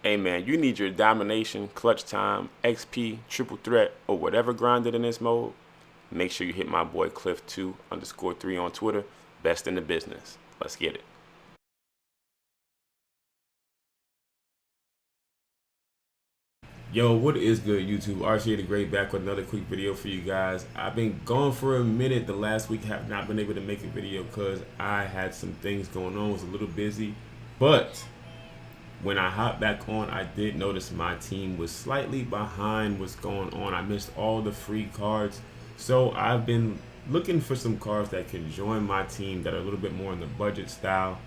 Hey man, you need your domination, clutch time, XP, triple threat, or whatever grinded in this mode. Make sure you hit my boy Cliff2_3 on Twitter. Best in the business. Let's get it. Yo, what is good, YouTube? RCA the Great back with another quick video for you guys. I've been gone for a minute. The last week have not been able to make a video because I had some things going on. Was a little busy, but when I hopped back on, I did notice my team was slightly behind what's going on. I missed all the free cards. So I've been looking for some cards that can join my team that are a little bit more in the budget style.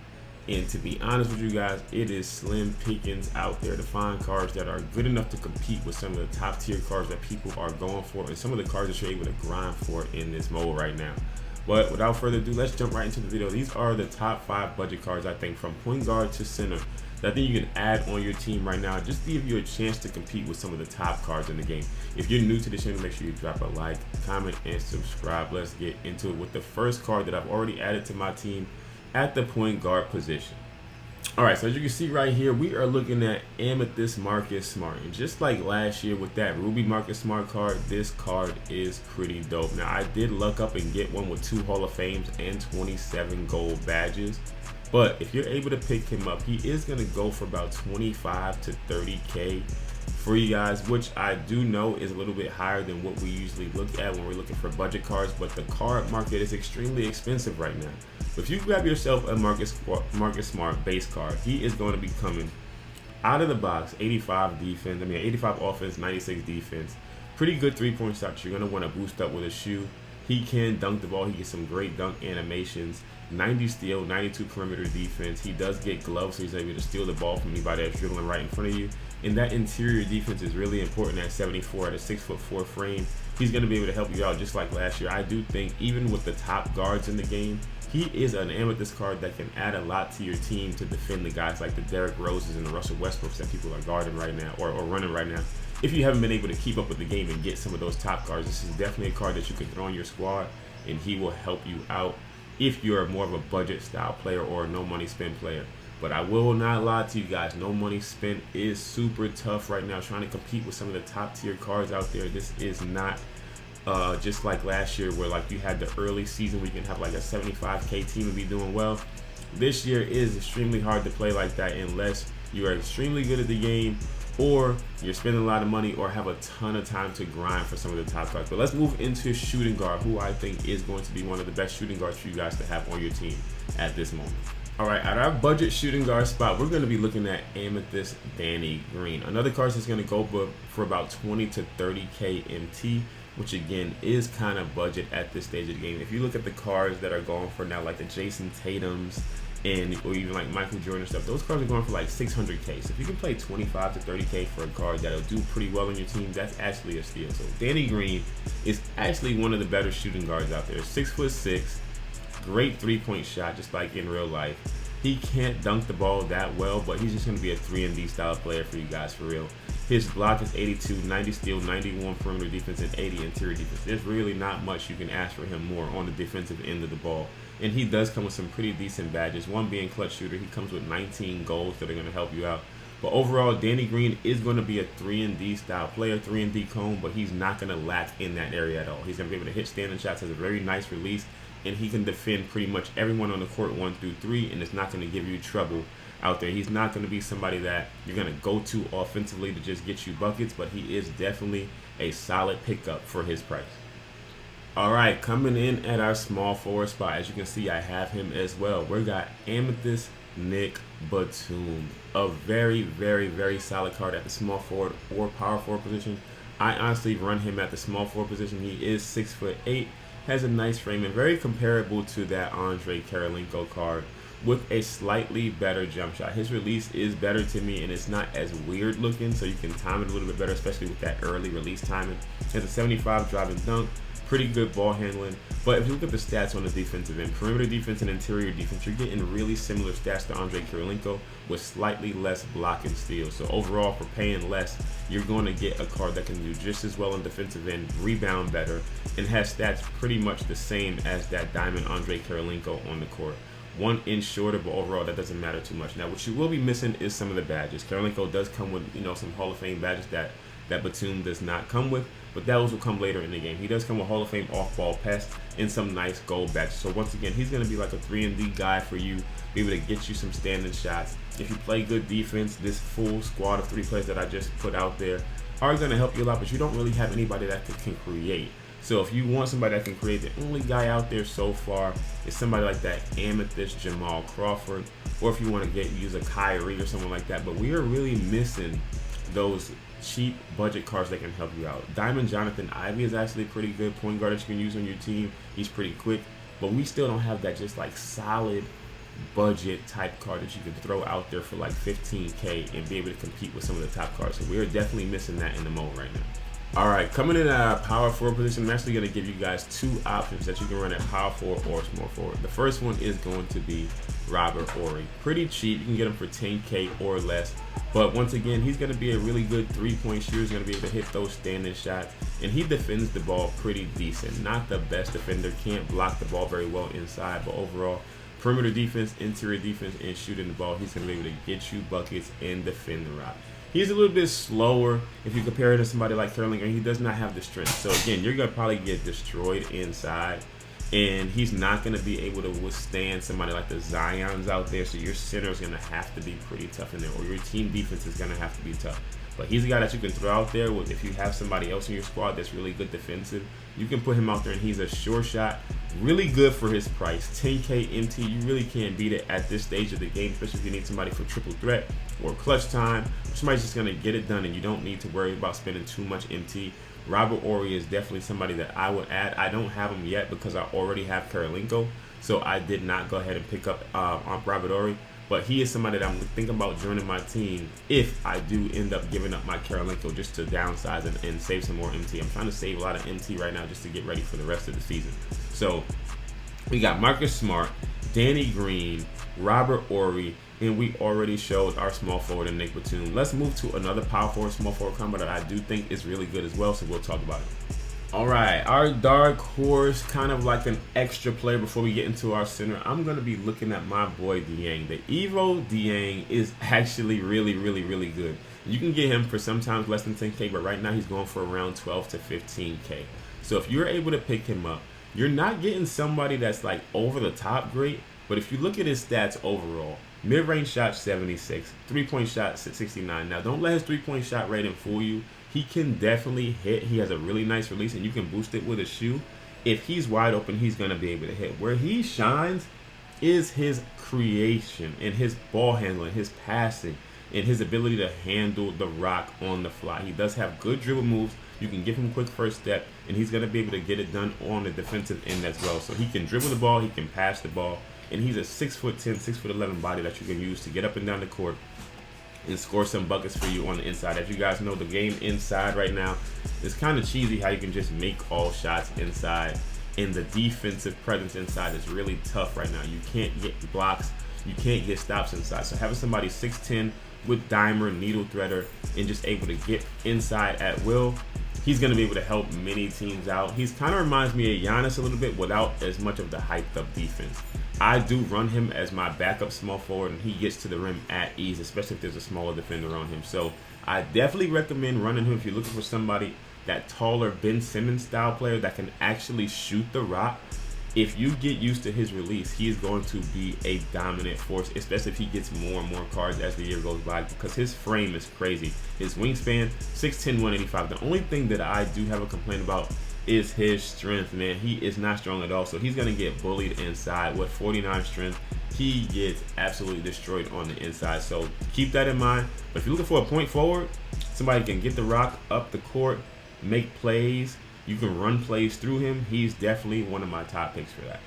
And to be honest with you guys, it is slim pickings out there to find cards that are good enough to compete with some of the top tier cards that people are going for and some of the cards that you're able to grind for in this mode right now. But without further ado, let's jump right into the video. These are the top 5 budget cards, I think, from point guard to center that I think you can add on your team right now just to give you a chance to compete with some of the top cards in the game. If you're new to the channel, make sure you drop a like, comment, and subscribe. Let's get into it with the first card that I've already added to my team at the point guard position. Alright, so as you can see right here, we are looking at Amythyst Marcus Smart. And just like last year with that Ruby Marcus Smart card, this card is pretty dope. Now, I did luck up and get one with 2 Hall of Fames and 27 gold badges. But if you're able to pick him up, he is going to go for about 25 to 30K for you guys, which I do know is a little bit higher than what we usually look at when we're looking for budget cards. But the card market is extremely expensive right now. If you grab yourself a Marcus Smart base card, he is going to be coming out of the box 85 defense, 85 offense, 96 defense. Pretty good 3-point shot. You're going to want to boost up with a shoe. He can dunk the ball. He gets some great dunk animations. 90 steal, 92 perimeter defense. He does get gloves, so he's able to steal the ball from anybody that's dribbling right in front of you. And that interior defense is really important at 74 at a 6'4" frame. He's going to be able to help you out just like last year. I do think even with the top guards in the game, he is an Amythyst card that can add a lot to your team to defend the guys like the Derrick Roses and the Russell Westbrooks that people are guarding right now or running right now. If you haven't been able to keep up with the game and get some of those top cards, this is definitely a card that you can throw in your squad and he will help you out if you're more of a budget style player or a no money spend player. But I will not lie to you guys, no money spent is super tough right now. Trying to compete with some of the top tier cards out there, this is not just like last year where like you had the early season where you can have like a 75K team and be doing well. This year is extremely hard to play like that unless you are extremely good at the game or you're spending a lot of money or have a ton of time to grind for some of the top cards. But let's move into shooting guard, who I think is going to be one of the best shooting guards for you guys to have on your team at this moment. All right, at our budget shooting guard spot, we're going to be looking at Amythyst Danny Green. Another card that's going to go for about 20 to 30K MT, which again is kind of budget at this stage of the game. If you look at the cards that are going for now, like the Jason Tatums and or even like Michael Jordan stuff, those cards are going for like 600K. So if you can play 25 to 30K for a card that'll do pretty well on your team, that's actually a steal. So Danny Green is actually one of the better shooting guards out there. 6'6", great 3-point shot, just like in real life. He can't dunk the ball that well, but he's just going to be a 3-and-D style player for you guys for real. His block is 82, 90 steal, 91 perimeter defense, and 80 interior defense. There's really not much you can ask for him more on the defensive end of the ball. And he does come with some pretty decent badges, one being clutch shooter. He comes with 19 goals that are going to help you out. But overall, Danny Green is going to be a 3-and-D style player, 3-and-D cone, but he's not going to lack in that area at all. He's going to be able to hit standing shots, has a very nice release, and he can defend pretty much everyone on the court 1 through 3, and it's not going to give you trouble out there. He's not going to be somebody that you're going to go to offensively to just get you buckets, but he is definitely a solid pickup for his price. All right, coming in at our small forward spot, as you can see, I have him as well. We got Amythyst Nick Batum, a very, very, very solid card at the small forward or power forward position. I honestly run him at the small forward position. He is 6'8", has a nice frame and very comparable to that Andre Karolinko card with a slightly better jump shot. His release is better to me and it's not as weird looking, so you can time it a little bit better, especially with that early release timing. He has a 75 drive and dunk, pretty good ball handling. But if you look at the stats on the defensive end, perimeter defense and interior defense, you're getting really similar stats to Andre Karolinko with slightly less block and steal. So overall, for paying less, you're going to get a card that can do just as well on defensive end, rebound better, and has stats pretty much the same as that diamond Andre Karolinko on the court. 1 inch shorter, but overall that doesn't matter too much. Now, what you will be missing is some of the badges. Karolinko does come with, some Hall of Fame badges that Batum does not come with, but those will come later in the game. He does come with Hall of Fame off-ball pass and some nice gold badges. So once again, he's going to be like a 3-and-D guy for you, be able to get you some standing shots. If you play good defense, this full squad of 3 players that I just put out there are going to help you a lot, but you don't really have anybody that can create. So if you want somebody that can create, the only guy out there so far is somebody like that Amythyst Jamal Crawford, or if you want to use a Kyrie or someone like that. But we are really missing those cheap budget cards that can help you out. Diamond Jonathan Ivy is actually a pretty good point guard that you can use on your team. He's pretty quick, but we still don't have that just like solid budget type card that you can throw out there for like 15K and be able to compete with some of the top cards. So we are definitely missing that in the mold right now. All right, coming in at power forward position, I'm actually going to give you guys 2 options that you can run at power forward or small forward. The first one is going to be Robert Horry. Pretty cheap. You can get him for 10K or less. But once again, he's going to be a really good 3-point shooter. He's going to be able to hit those standing shots. And he defends the ball pretty decent. Not the best defender. Can't block the ball very well inside. But overall, perimeter defense, interior defense, and shooting the ball, he's going to be able to get you buckets and defend the rock. He's a little bit slower if you compare it to somebody like Karolinko. He does not have the strength. So again, you're going to probably get destroyed inside. And he's not going to be able to withstand somebody like the Zions out there. So your center is going to have to be pretty tough in there. Or your team defense is going to have to be tough. But he's a guy that you can throw out there. If you have somebody else in your squad that's really good defensive, you can put him out there and he's a sure shot. Really good for his price. 10K MT, you really can't beat it at this stage of the game, especially if you need somebody for triple threat or clutch time. Somebody's just going to get it done and you don't need to worry about spending too much MT. Robert Horry is definitely somebody that I would add. I don't have him yet because I already have Karolinko, so I did not go ahead and pick up Robert Horry. But he is somebody that I'm thinking about joining my team if I do end up giving up my Karolinko just to downsize and save some more MT. I'm trying to save a lot of MT right now just to get ready for the rest of the season. So we got Marcus Smart, Danny Green, Robert Horry, and we already showed our small forward and Nick Batum. Let's move to another power forward, small forward combo that I do think is really good as well, so we'll talk about it. All right, our dark horse, kind of like an extra player before we get into our center. I'm going to be looking at my boy Dieng. The Evo Dieng is actually really, really, really good. You can get him for sometimes less than 10K, but right now he's going for around 12 to 15K. So if you're able to pick him up, you're not getting somebody that's like over the top great, but if you look at his stats overall, mid-range shot 76, 3-point shot 69. Now don't let his 3-point shot rating fool you. He can definitely hit. He has a really nice release, and you can boost it with a shoe. If he's wide open, he's going to be able to hit. Where he shines is his creation and his ball handling, his passing, and his ability to handle the rock on the fly. He does have good dribble moves. You can give him quick first step, and he's going to be able to get it done on the defensive end as well. So he can dribble the ball, he can pass the ball, and he's a 6'10", 6'11" body that you can use to get up and down the court and score some buckets for you on the inside. As you guys know, the game inside right now is kind of cheesy how you can just make all shots inside, and the defensive presence inside is really tough right now. You can't get blocks, you can't get stops inside. So having somebody 6'10" with dimer, needle threader, and just able to get inside at will, he's going to be able to help many teams out. He's kind of reminds me of Giannis a little bit without as much of the hyped up defense. I do run him as my backup small forward, and he gets to the rim at ease, especially if there's a smaller defender on him. So I definitely recommend running him if you're looking for somebody, that taller Ben Simmons style player that can actually shoot the rock. If you get used to his release, he is going to be a dominant force, especially if he gets more and more cards as the year goes by, because his frame is crazy. His wingspan, 6'10", 185. The only thing that I do have a complaint about is his strength, man. He is not strong at all, so he's going to get bullied inside. With 49 strength, he gets absolutely destroyed on the inside, so keep that in mind. But if you're looking for a point forward, somebody can get the rock up the court, make plays, you can run plays through him, he's definitely one of my top picks for that.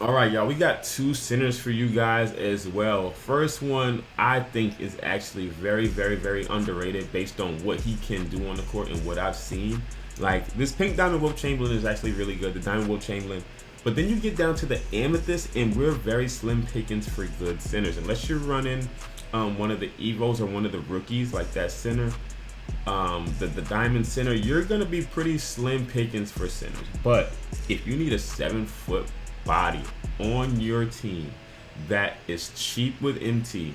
All right, y'all, we got 2 centers for you guys as well. First one I think is actually very, very, very underrated based on what he can do on the court and what I've seen. Like, this pink Diamond Wilt Chamberlain is actually really good, the Diamond Wilt Chamberlain. But then you get down to the Amythyst, and we're very slim pickings for good centers. Unless you're running one of the Evos or one of the rookies, like that center, the Diamond Center, you're going to be pretty slim pickings for centers. But if you need a 7-foot body on your team that is cheap with MT,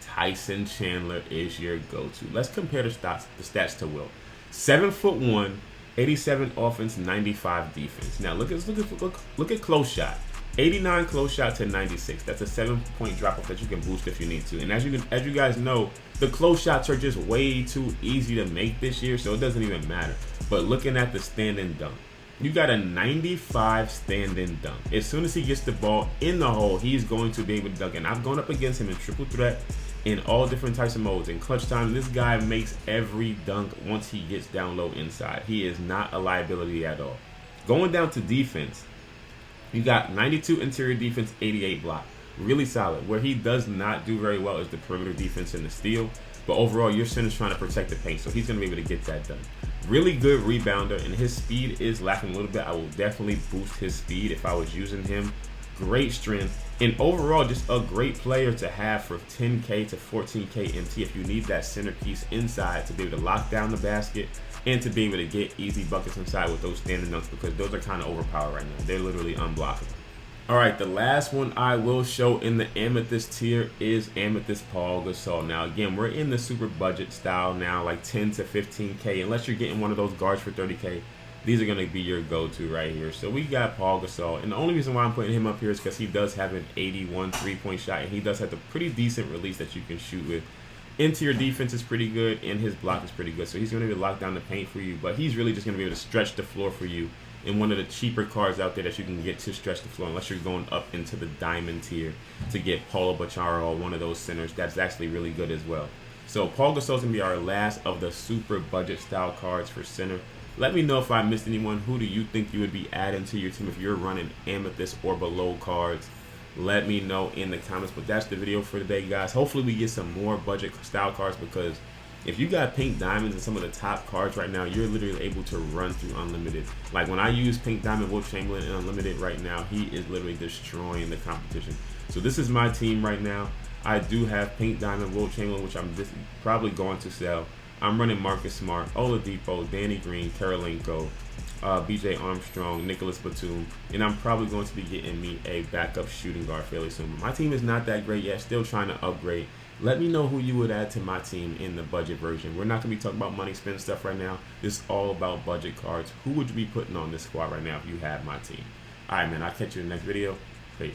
Tyson Chandler is your go-to. Let's compare the stats to Will. 7'1", 87 offense, 95 defense. Now look at close shot. 89 close shot to 96. That's a 7-point drop off that you can boost if you need to. And as you guys know, the close shots are just way too easy to make this year, so it doesn't even matter. But looking at the stand-in dunk, you got a 95 stand-in dunk. As soon as he gets the ball in the hole, he's going to be able to dunk. And I've gone up against him in triple threat in all different types of modes. In clutch time, this guy makes every dunk once he gets down low inside. He is not a liability at all. Going down to defense, you got 92 interior defense, 88 block. Really solid. Where he does not do very well is the perimeter defense and the steal. But overall, your center's trying to protect the paint, so he's going to be able to get that done. Really good rebounder, and his speed is lacking a little bit. I will definitely boost his speed if I was using him. Great strength, and overall, just a great player to have for 10K to 14K MT if you need that centerpiece inside to be able to lock down the basket and to be able to get easy buckets inside with those standing dunks, because those are kind of overpowered right now. They're literally unblockable. All right, the last one I will show in the Amythyst tier is Amythyst Paul Gasol. Now, again, we're in the super budget style now, like 10 to 15K. Unless you're getting one of those guards for 30K, these are going to be your go-to right here. So we got Paul Gasol, and the only reason why I'm putting him up here is because he does have an 81 three-point shot, and he does have a pretty decent release that you can shoot with. Interior defense is pretty good, and his block is pretty good. So he's going to be able to lock down the paint for you, but he's really just going to be able to stretch the floor for you in one of the cheaper cards out there that you can get to stretch the floor, unless you're going up into the diamond tier to get Paulo Bacharo or one of those centers. That's actually really good as well. So Paul Gasol is going to be our last of the super budget style cards for center. Let me know if I missed anyone. Who do you think you would be adding to your team if you're running Amythyst or below cards? Let me know in the comments. But that's the video for today, guys. Hopefully we get some more budget style cards, because if you got pink diamonds and some of the top cards right now, you're literally able to run through unlimited. Like when I use pink diamond Will Chamberlain in unlimited right now, he is literally destroying the competition. So this is my team right now. I do have pink diamond Will Chamberlain, which I'm just probably going to sell. I'm running Marcus Smart, Oladipo, Danny Green, Karolinko, BJ Armstrong, Nicholas Batum, and I'm probably going to be getting me a backup shooting guard fairly soon. My team is not that great yet, still trying to upgrade. Let me know who you would add to my team in the budget version. We're not going to be talking about money spend stuff right now. This is all about budget cards. Who would you be putting on this squad right now if you had my team? All right, man, I'll catch you in the next video. Peace.